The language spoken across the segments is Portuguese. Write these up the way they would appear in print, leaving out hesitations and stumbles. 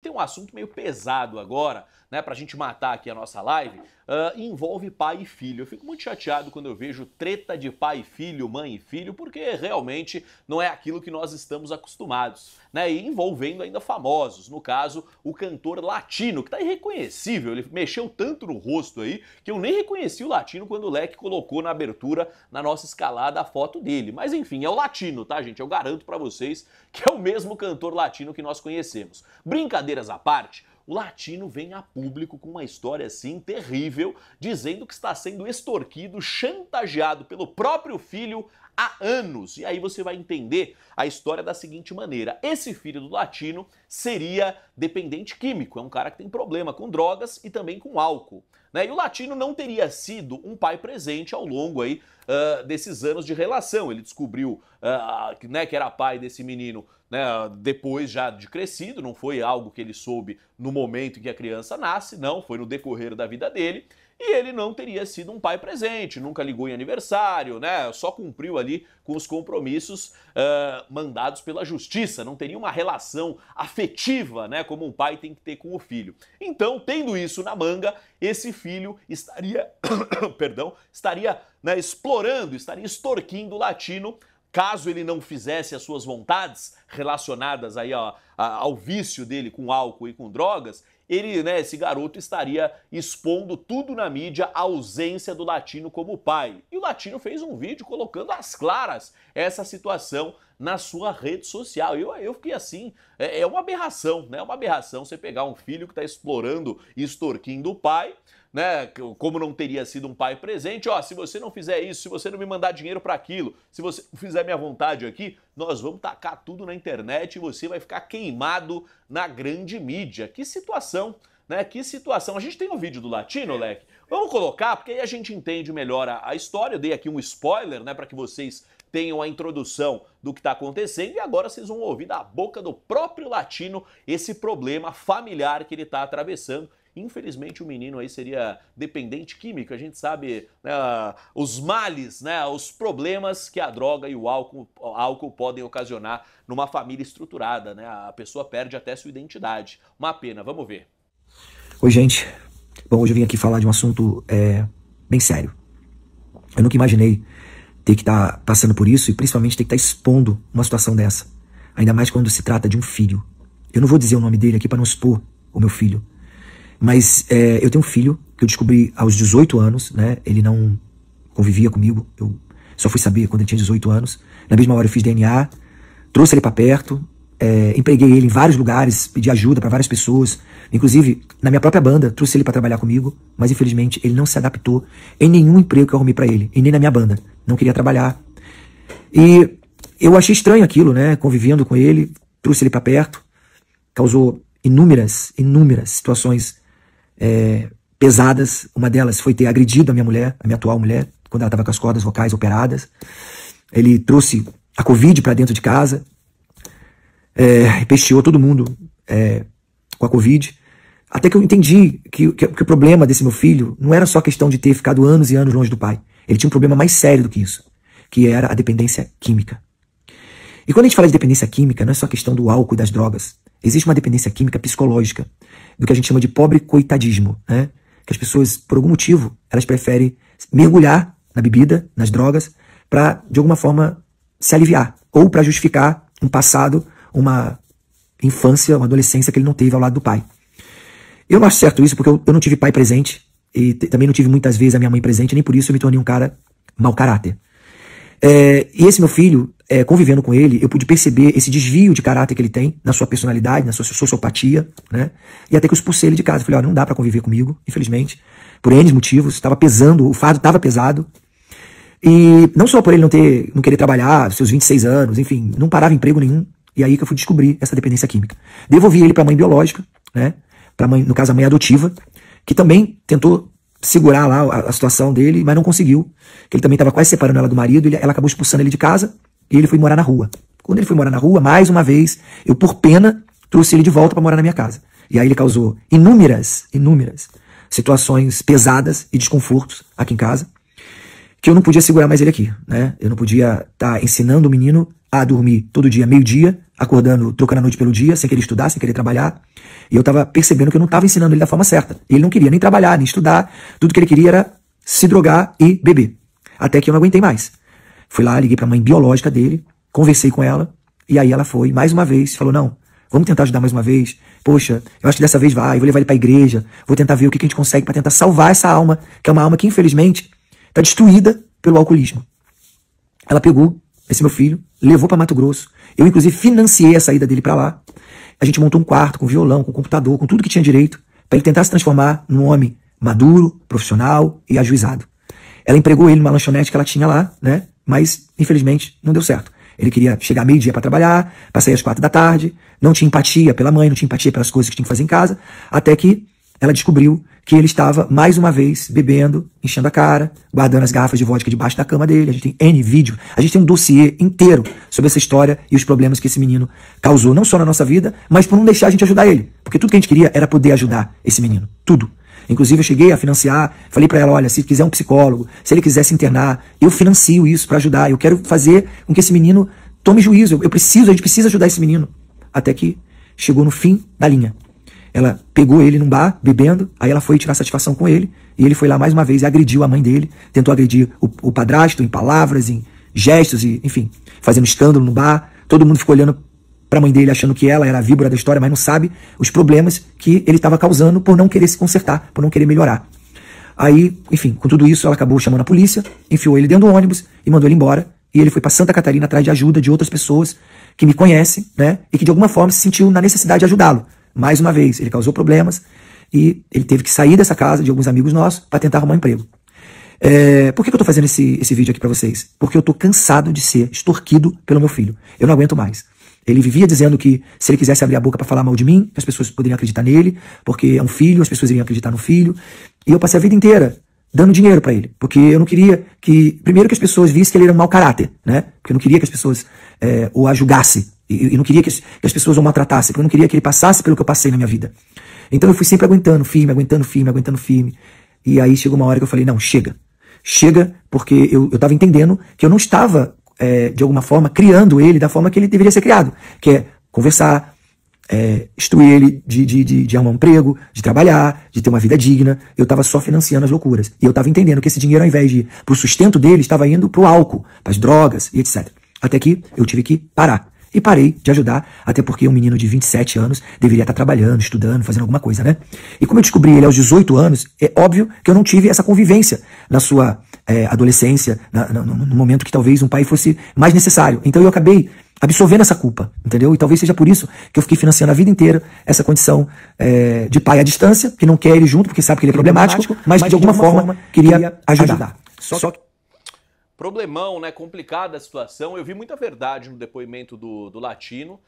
tem um assunto meio pesado agora, né, pra gente matar aqui a nossa live, envolve pai e filho. Eu fico muito chateado quando eu vejo treta de pai e filho, mãe e filho, porque realmente não é aquilo que nós estamos acostumados, né, e envolvendo ainda famosos, no caso, o cantor Latino, que tá irreconhecível, ele mexeu tanto no rosto aí, que eu nem reconheci o Latino quando o Leque colocou na abertura, na nossa escalada, a foto dele. Mas enfim, é o Latino, tá, gente? Eu garanto pra vocês que é o mesmo cantor latino que nós conhecemos. Brincadeiras à parte, o Latino vem a público com uma história assim terrível, dizendo que está sendo extorquido, chantageado pelo próprio filho há anos. E aí você vai entender a história da seguinte maneira: esse filho do Latino seria dependente químico, é um cara que tem problema com drogas e também com álcool, né? E o Latino não teria sido um pai presente ao longo aí desses anos de relação. Ele descobriu né, que era pai desse menino, né, depois já de crescido, não foi algo que ele soube no momento em que a criança nasce, não, foi no decorrer da vida dele. E ele não teria sido um pai presente, nunca ligou em aniversário, né? Só cumpriu ali com os compromissos mandados pela justiça, não teria uma relação afetiva, né, como um pai tem que ter com o filho. Então, tendo isso na manga, esse filho estaria, perdão, estaria, né, explorando, estaria extorquindo o Latino, caso ele não fizesse as suas vontades relacionadas aí ao vício dele com álcool e com drogas. Ele, né, esse garoto estaria expondo tudo na mídia a ausência do Latino como pai. E o Latino fez um vídeo colocando às claras essa situação na sua rede social. Eu fiquei assim, é uma aberração, né? É uma aberração você pegar um filho que está explorando e extorquindo o pai, né, como não teria sido um pai presente, ó, se você não fizer isso, se você não me mandar dinheiro para aquilo, se você não fizer minha vontade aqui, nós vamos tacar tudo na internet e você vai ficar queimado na grande mídia. Que situação, né? Que situação. A gente tem um vídeo do Latino, Leque? Vamos colocar, porque aí a gente entende melhor a história. Eu dei aqui um spoiler, né, para que vocês tenham a introdução do que está acontecendo e agora vocês vão ouvir da boca do próprio Latino esse problema familiar que ele está atravessando. Infelizmente o menino aí seria dependente químico, a gente sabe, né, os males, né, os problemas que a droga e o álcool podem ocasionar numa família estruturada, né, a pessoa perde até sua identidade. Uma pena, vamos ver. Oi gente, bom, hoje eu vim aqui falar de um assunto bem sério. Eu nunca imaginei ter que estar passando por isso e principalmente ter que estar expondo uma situação dessa, ainda mais quando se trata de um filho. Eu não vou dizer o nome dele aqui para não expor o meu filho. Mas eu tenho um filho que eu descobri aos 18 anos, né? Ele não convivia comigo, eu só fui saber quando ele tinha 18 anos. Na mesma hora eu fiz DNA, trouxe ele pra perto, empreguei ele em vários lugares, pedi ajuda pra várias pessoas. Inclusive, na minha própria banda, trouxe ele pra trabalhar comigo, mas infelizmente ele não se adaptou em nenhum emprego que eu arrumei pra ele, e nem na minha banda. Não queria trabalhar. E eu achei estranho aquilo, né? Convivendo com ele, trouxe ele pra perto, causou inúmeras situações pesadas. Uma delas foi ter agredido a minha mulher, a minha atual mulher, quando ela estava com as cordas vocais operadas. Ele trouxe a Covid para dentro de casa, pesteou todo mundo com a Covid, até que eu entendi que o problema desse meu filho não era só a questão de ter ficado anos e anos longe do pai. Ele tinha um problema mais sério do que isso, que era a dependência química. E quando a gente fala de dependência química, não é só a questão do álcool e das drogas. Existe uma dependência química psicológica, do que a gente chama de pobre coitadismo, né? Que as pessoas, por algum motivo, elas preferem mergulhar na bebida, nas drogas, para, de alguma forma, se aliviar. Ou para justificar um passado, uma infância, uma adolescência que ele não teve ao lado do pai. Eu não acho certo isso, porque eu não tive pai presente, e também não tive muitas vezes a minha mãe presente, nem por isso eu me tornei um cara mau caráter. E esse meu filho, convivendo com ele, eu pude perceber esse desvio de caráter que ele tem na sua personalidade, na sua sociopatia, né? E até que eu expulsei ele de casa. Falei, ó, não dá pra conviver comigo, infelizmente, por N motivos, estava pesando, o fardo estava pesado. E não só por ele não querer trabalhar, seus 26 anos, enfim, não parava emprego nenhum. E aí que eu fui descobrir essa dependência química. Devolvi ele pra mãe biológica, né? Pra mãe, no caso a mãe adotiva, que também tentou segurar lá a situação dele, mas não conseguiu. Que ele também estava quase separando ela do marido, ela acabou expulsando ele de casa e ele foi morar na rua. Quando ele foi morar na rua, mais uma vez, eu por pena trouxe ele de volta para morar na minha casa. E aí ele causou inúmeras situações pesadas e desconfortos aqui em casa, que eu não podia segurar mais ele aqui, né? Eu não podia estar ensinando o menino a dormir todo dia, meio-dia, acordando, trocando a noite pelo dia, sem querer estudar, sem querer trabalhar. E eu tava percebendo que eu não tava ensinando ele da forma certa. Ele não queria nem trabalhar, nem estudar. Tudo que ele queria era se drogar e beber. Até que eu não aguentei mais. Fui lá, liguei pra mãe biológica dele, conversei com ela, e aí ela foi, mais uma vez, falou, não, vamos tentar ajudar mais uma vez. Poxa, eu acho que dessa vez vai, vou levar ele pra igreja, vou tentar ver o que a gente consegue pra tentar salvar essa alma, que é uma alma que, infelizmente, tá destruída pelo alcoolismo. Ela pegou esse meu filho, levou pra Mato Grosso. Eu, inclusive, financiei a saída dele pra lá. A gente montou um quarto com violão, com computador, com tudo que tinha direito, pra ele tentar se transformar num homem maduro, profissional e ajuizado. Ela empregou ele numa lanchonete que ela tinha lá, né? Mas, infelizmente, não deu certo. Ele queria chegar meio-dia pra trabalhar, pra sair às 4 da tarde, não tinha empatia pela mãe, não tinha empatia pelas coisas que tinha que fazer em casa, até que ela descobriu que ele estava, mais uma vez, bebendo, enchendo a cara, guardando as garrafas de vodka debaixo da cama dele. A gente tem N vídeo, a gente tem um dossiê inteiro sobre essa história e os problemas que esse menino causou, não só na nossa vida, mas por não deixar a gente ajudar ele. Porque tudo que a gente queria era poder ajudar esse menino. Tudo. Inclusive eu cheguei a financiar, falei pra ela, olha, se quiser um psicólogo, se ele quiser se internar, eu financio isso pra ajudar. Eu quero fazer com que esse menino tome juízo. A gente precisa ajudar esse menino. Até que chegou no fim da linha. Ela pegou ele num bar, bebendo, aí ela foi tirar satisfação com ele, e ele foi lá mais uma vez e agrediu a mãe dele, tentou agredir o padrasto em palavras, em gestos, e enfim, fazendo escândalo no bar. Todo mundo ficou olhando pra mãe dele, achando que ela era a víbora da história, mas não sabe os problemas que ele estava causando por não querer se consertar, por não querer melhorar. Aí, enfim, com tudo isso, ela acabou chamando a polícia, enfiou ele dentro do ônibus e mandou ele embora, e ele foi pra Santa Catarina atrás de ajuda de outras pessoas que me conhecem, né, e que de alguma forma se sentiu na necessidade de ajudá-lo. Mais uma vez, ele causou problemas e ele teve que sair dessa casa de alguns amigos nossos para tentar arrumar um emprego. Por que eu tô fazendo esse vídeo aqui para vocês? Porque eu tô cansado de ser extorquido pelo meu filho. Eu não aguento mais. Ele vivia dizendo que se ele quisesse abrir a boca para falar mal de mim, as pessoas poderiam acreditar nele, porque é um filho, as pessoas iriam acreditar no filho. E eu passei a vida inteira dando dinheiro para ele, porque eu não queria primeiro que as pessoas vissem que ele era um mau caráter, né? Porque eu não queria que as pessoas o julgassem. E não queria que as pessoas o maltratassem, porque eu não queria que ele passasse pelo que eu passei na minha vida. Então eu fui sempre aguentando firme, aguentando firme, aguentando firme. E aí chegou uma hora que eu falei, não, chega. Chega, porque eu tava entendendo que eu não estava, de alguma forma, criando ele da forma que ele deveria ser criado. Que é conversar, instruir ele de arrumar um emprego, de trabalhar, de ter uma vida digna. Eu tava só financiando as loucuras. E eu tava entendendo que esse dinheiro, ao invés de ir pro sustento dele, estava indo pro álcool, pras drogas e etc. Até que eu tive que parar. E parei de ajudar, até porque um menino de 27 anos deveria estar trabalhando, estudando, fazendo alguma coisa, né? E como eu descobri ele aos 18 anos, é óbvio que eu não tive essa convivência na sua adolescência, no momento que talvez um pai fosse mais necessário. Então eu acabei absorvendo essa culpa, entendeu? E talvez seja por isso que eu fiquei financiando a vida inteira essa condição de pai à distância, que não quer ele junto, porque sabe que ele é problemático, mas de alguma forma queria ajudar. Só que problemão, né? Complicada a situação. Eu vi muita verdade no depoimento do Latino.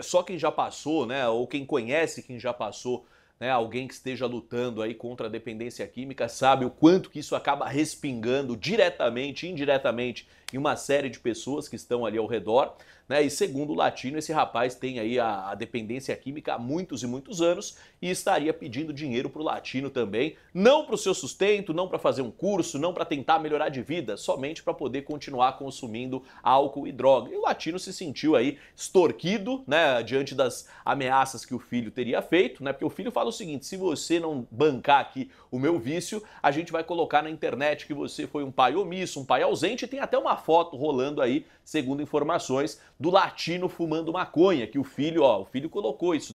Só quem já passou, né? Ou quem conhece quem já passou, né? Alguém que esteja lutando aí contra a dependência química sabe o quanto que isso acaba respingando diretamente, indiretamente em uma série de pessoas que estão ali ao redor, né? E segundo o Latino, esse rapaz tem aí a dependência química há muitos e muitos anos e estaria pedindo dinheiro pro Latino também, não pro seu sustento, não para fazer um curso, não para tentar melhorar de vida, somente para poder continuar consumindo álcool e droga. E o Latino se sentiu aí extorquido, né, diante das ameaças que o filho teria feito, né? Porque o filho fala o seguinte: se você não bancar aqui o meu vício, a gente vai colocar na internet que você foi um pai omisso, um pai ausente, e tem até uma foto rolando aí, segundo informações, do Latino fumando maconha, que o filho colocou isso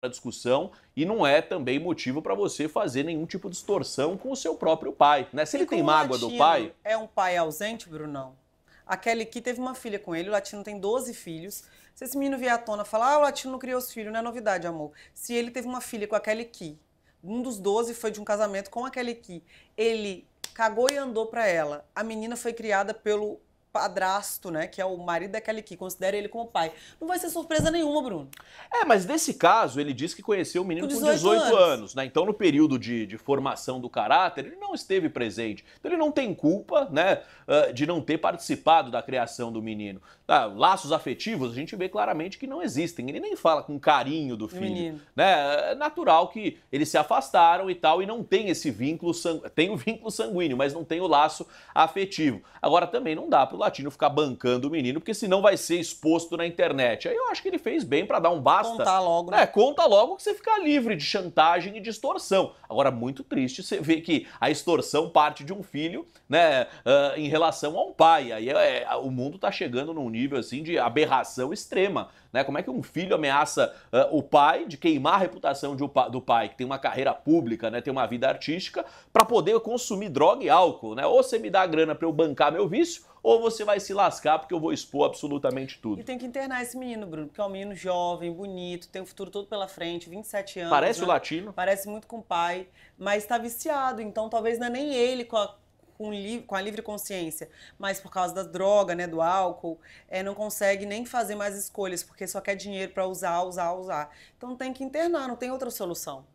na discussão e não é também motivo para você fazer nenhum tipo de extorsão com o seu próprio pai, né? Se ele tem mágoa do pai... É um pai ausente, Brunão? A Kelly Key teve uma filha com ele, o Latino tem 12 filhos. Se esse menino vier à tona e falar, o Latino não criou os filhos, não é novidade, amor. Se ele teve uma filha com a Kelly Key, um dos 12 foi de um casamento com a Kelly Key, ele cagou e andou pra ela. A menina foi criada pelo padrasto, né, que é o marido da Kelly Key, considera ele como pai. Não vai ser surpresa nenhuma, Bruno. Mas nesse caso, ele diz que conheceu o menino com 18 anos, né? Então, no período de formação do caráter, ele não esteve presente. Então, ele não tem culpa, né, de não ter participado da criação do menino. Laços afetivos, a gente vê claramente que não existem. Ele nem fala com carinho do filho, né? É natural que eles se afastaram e tal, e não tem esse vínculo, tem o vínculo sanguíneo, mas não tem o laço afetivo. Agora, também não dá pro Latino ficar bancando o menino, porque senão vai ser exposto na internet. Aí eu acho que ele fez bem pra dar um basta. Contar logo, né? Conta logo que você fica livre de chantagem e de extorsão. Agora, muito triste você ver que a extorsão parte de um filho, né, em relação a um pai. Aí o mundo tá chegando num nível assim de aberração extrema, né? Como é que um filho ameaça o pai de queimar a reputação do pai, que tem uma carreira pública, né, tem uma vida artística, para poder consumir droga e álcool, né? Ou você me dá grana para eu bancar meu vício, ou você vai se lascar porque eu vou expor absolutamente tudo. E tem que internar esse menino, Bruno, porque é um menino jovem, bonito, tem o futuro todo pela frente, 27 anos. Parece, né, o né? Latino. Parece muito com o pai, mas está viciado, então talvez não é nem ele com a livre consciência, mas por causa da droga, né, do álcool, não consegue nem fazer mais escolhas, porque só quer dinheiro para usar. Então tem que internar, não tem outra solução.